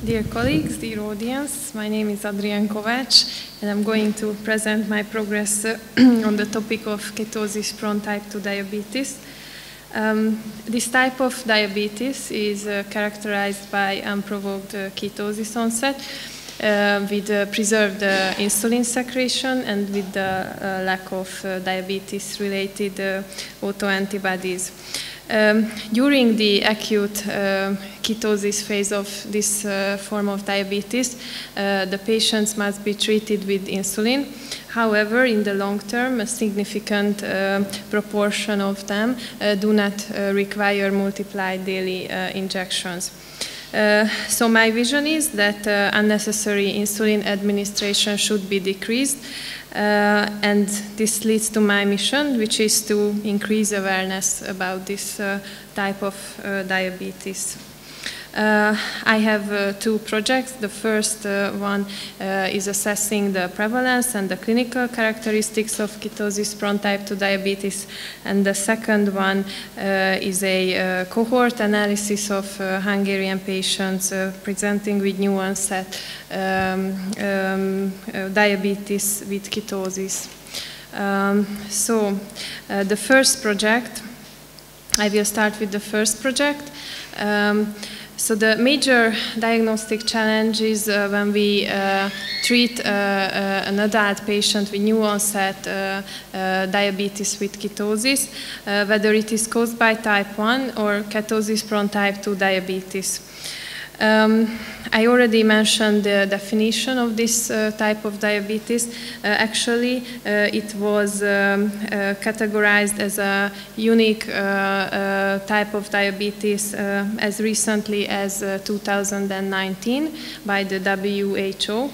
Dear colleagues, dear audience, my name is Adrienn Kovács, and I'm going to present my progress on the topic of ketosis-prone type 2 diabetes. This type of diabetes is characterized by unprovoked ketosis onset with preserved insulin secretion and with the lack of diabetes-related autoantibodies. During the acute ketosis phase of this form of diabetes, the patients must be treated with insulin. However, in the long term, a significant proportion of them do not require multiplied daily injections. So my vision is that unnecessary insulin administration should be decreased, and this leads to my mission, which is to increase awareness about this type of diabetes. I have two projects. The first one is assessing the prevalence and the clinical characteristics of ketosis-prone type 2 diabetes, and the second one is a cohort analysis of Hungarian patients presenting with new-onset diabetes with ketosis. The first project, I will start with the first project. So the major diagnostic challenge is when we treat an adult patient with new-onset diabetes with ketosis, whether it is caused by type 1 or ketosis-prone type 2 diabetes. I already mentioned the definition of this type of diabetes. Actually, it was categorized as a unique type of diabetes as recently as 2019 by the WHO.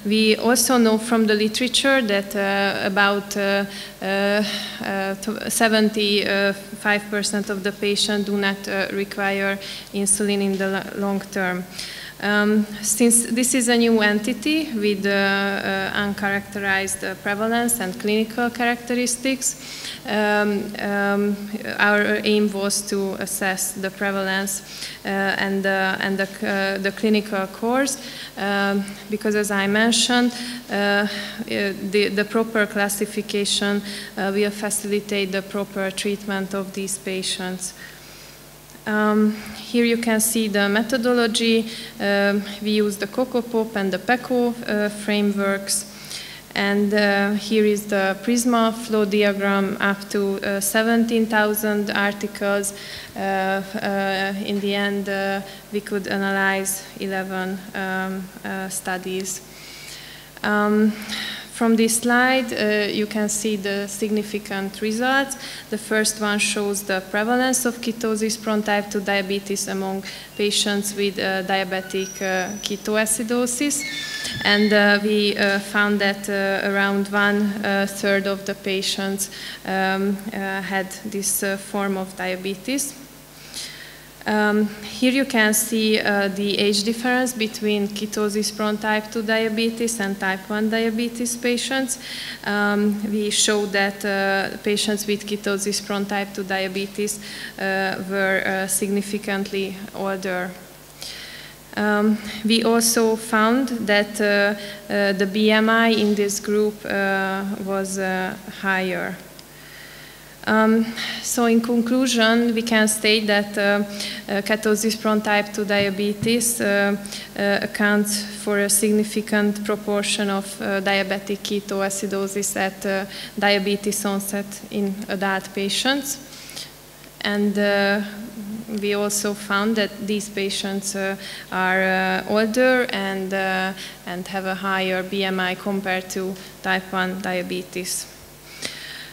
We also know from the literature that about 75% of the patients do not require insulin in the long term. Since this is a new entity with uncharacterized prevalence and clinical characteristics, our aim was to assess the prevalence and the clinical course, because as I mentioned, the proper classification will facilitate the proper treatment of these patients. Here you can see the methodology. We use the COCOPOP and the PECO frameworks. And here is the PRISMA flow diagram up to 17,000 articles. In the end, we could analyze 11 studies. From this slide, you can see the significant results. The first one shows the prevalence of ketosis-prone type 2 diabetes among patients with diabetic ketoacidosis. And we found that around 1/3 of the patients had this form of diabetes. Here you can see the age difference between ketosis-prone type 2 diabetes and type 1 diabetes patients. We show that patients with ketosis-prone type 2 diabetes were significantly older. We also found that the BMI in this group was higher. So in conclusion, we can state that ketosis-prone type 2 diabetes accounts for a significant proportion of diabetic ketoacidosis at diabetes onset in adult patients. And we also found that these patients are older and have a higher BMI compared to type 1 diabetes.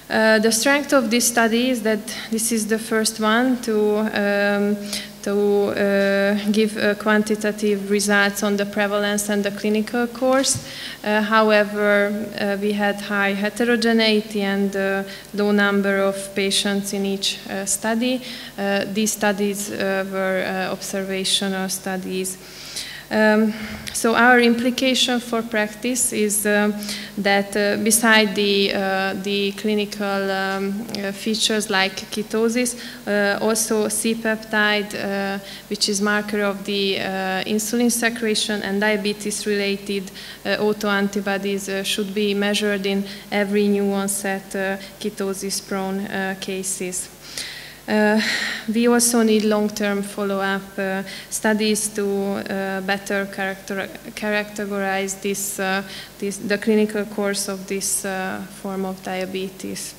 The strength of this study is that this is the first one to give quantitative results on the prevalence and the clinical course. However, we had high heterogeneity and low number of patients in each study. These studies were observational studies. So our implication for practice is that beside the clinical features like ketosis, also C-peptide, which is marker of the insulin secretion, and diabetes-related autoantibodies should be measured in every new-onset ketosis-prone cases. We also need long-term follow-up studies to better characterize the clinical course of this form of diabetes.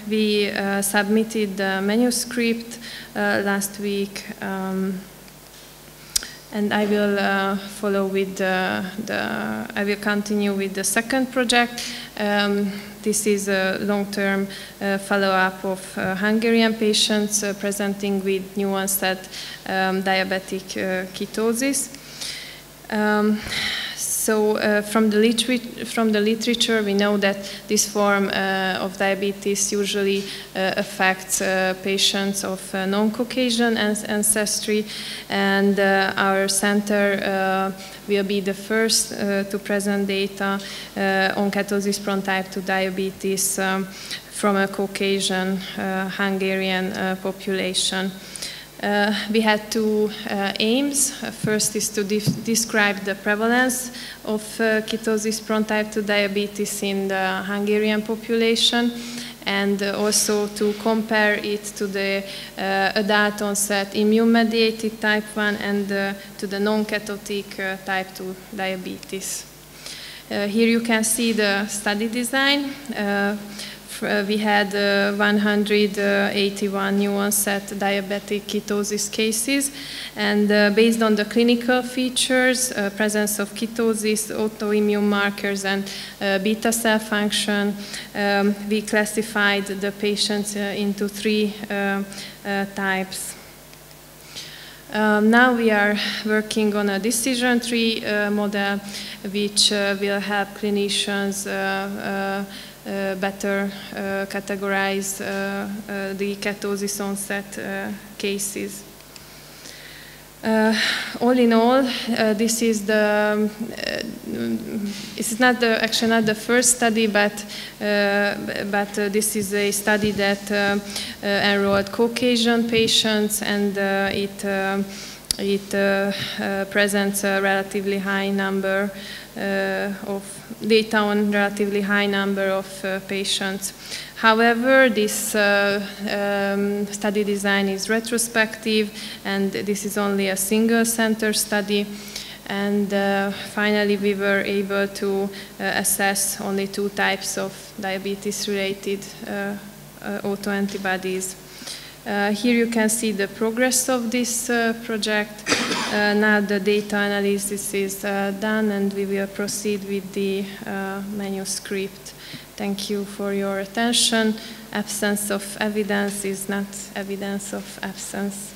We submitted the manuscript last week, and I will follow with I will continue with the second project. This is a long-term follow-up of Hungarian patients presenting with new-onset diabetic ketosis. From the literature, we know that this form of diabetes usually affects patients of non-Caucasian ancestry, and our center will be the first to present data on ketosis-prone type 2 diabetes from a Caucasian Hungarian population. We had two aims. First is to describe the prevalence of ketosis-prone type 2 diabetes in the Hungarian population, and also to compare it to the adult-onset immune-mediated type 1 and to the non-ketotic type 2 diabetes. Here you can see the study design. We had 181 new-onset diabetic ketosis cases, and based on the clinical features, presence of ketosis, autoimmune markers, and beta cell function, we classified the patients into three types. Now we are working on a decision tree model, which will help clinicians better categorize the ketosis onset cases. All in all, this is actually not the first study, but this is a study that enrolled Caucasian patients, and it presents a relatively high number of data on relatively high number of patients. However, this study design is retrospective, and this is only a single center study. And finally, we were able to assess only two types of diabetes-related autoantibodies. Here you can see the progress of this project. Now the data analysis is done, and we will proceed with the manuscript. Thank you for your attention. Absence of evidence is not evidence of absence.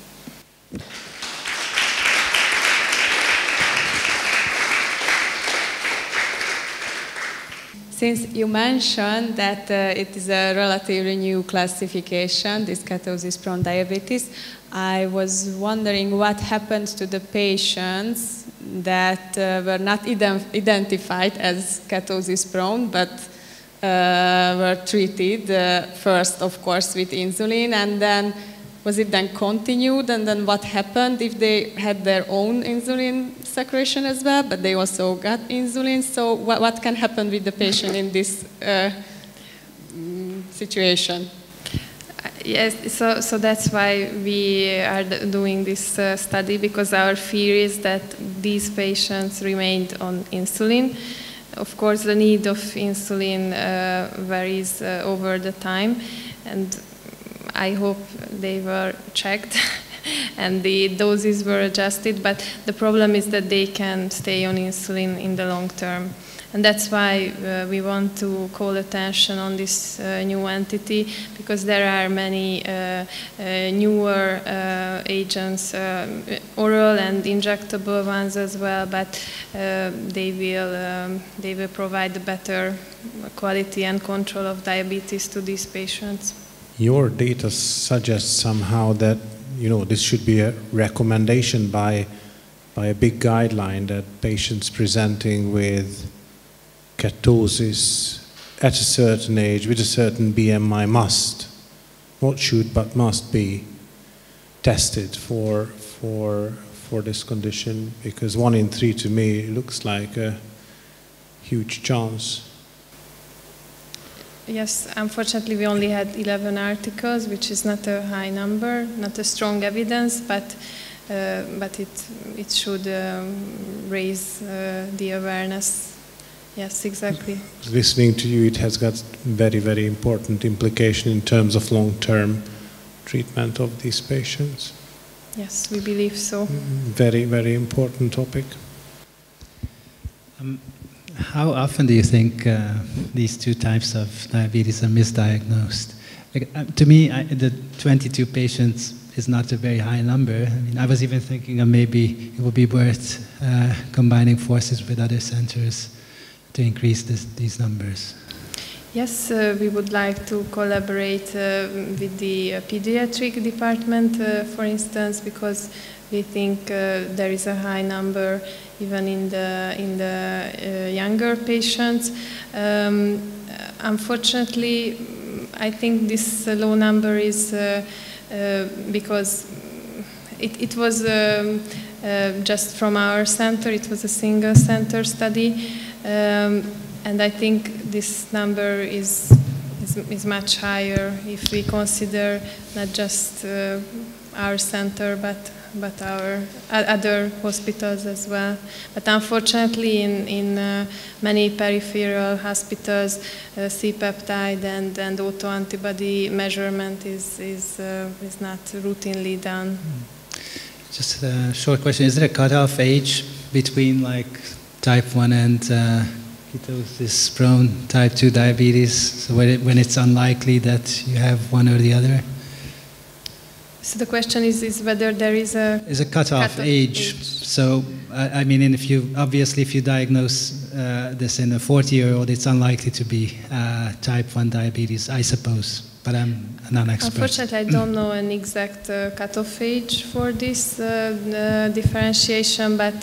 Since you mentioned that it is a relatively new classification, this ketosis-prone diabetes, I was wondering what happened to the patients that were not identified as ketosis-prone, but were treated first, of course, with insulin, and then was it then continued, and then what happened if they had their own insulin secretion as well, but they also got insulin? So what can happen with the patient in this situation? Yes, so that's why we are doing this study, because our fear is that these patients remained on insulin. Of course, the need of insulin varies over the time, and I hope they were checked and the doses were adjusted, but the problem is that they can stay on insulin in the long term. And that's why we want to call attention on this new entity, because there are many newer agents, oral and injectable ones as well, but they will provide better quality and control of diabetes to these patients. Your data suggests somehow that this should be a recommendation by by a big guideline that patients presenting with ketosis at a certain age, with a certain BMI must, not should, but must be tested for this condition, because 1 in 3 to me looks like a huge chance. Yes, unfortunately we only had 11 articles, which is not a high number, not a strong evidence, but it should raise the awareness. Yes, exactly. Listening to you, it has got very, very important implication in terms of long-term treatment of these patients. Yes, we believe so. Very, very important topic. How often do you think these two types of diabetes are misdiagnosed? Like, to me, the 22 patients is not a very high number. I mean, I was even thinking of maybe it would be worth combining forces with other centers to increase these numbers. Yes, we would like to collaborate with the pediatric department, for instance, because we think there is a high number even in the younger patients. Unfortunately, I think this low number is because it was just from our center. It was a single center study. And I think this number is much higher if we consider not just our center, but our other hospitals as well. But unfortunately, in many peripheral hospitals, C-peptide and autoantibody measurement is not routinely done. Just a short question: is there a cutoff age between like type 1 and ketosis-prone type 2 diabetes, so when it's unlikely that you have one or the other? So the question is whether there is a cutoff age. So I mean, if you diagnose this in a 40-year-old, it's unlikely to be type 1 diabetes, I suppose. But I'm a non-expert. Unfortunately, I don't know an exact cutoff age for this differentiation, but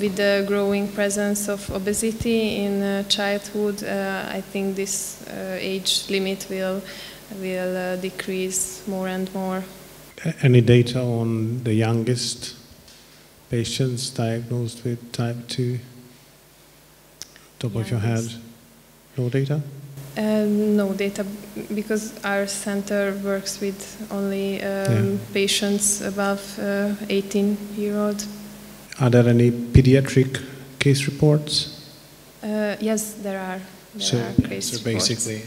with the growing presence of obesity in childhood, I think this age limit will decrease more and more. Any data on the youngest patients diagnosed with type 2? Top of your head? No data? No data, because our center works with only patients above 18-year-old. Are there any pediatric case reports? Yes, there are. There are case reports. Basically,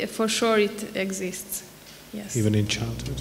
for sure it exists. Yes. Even in childhood.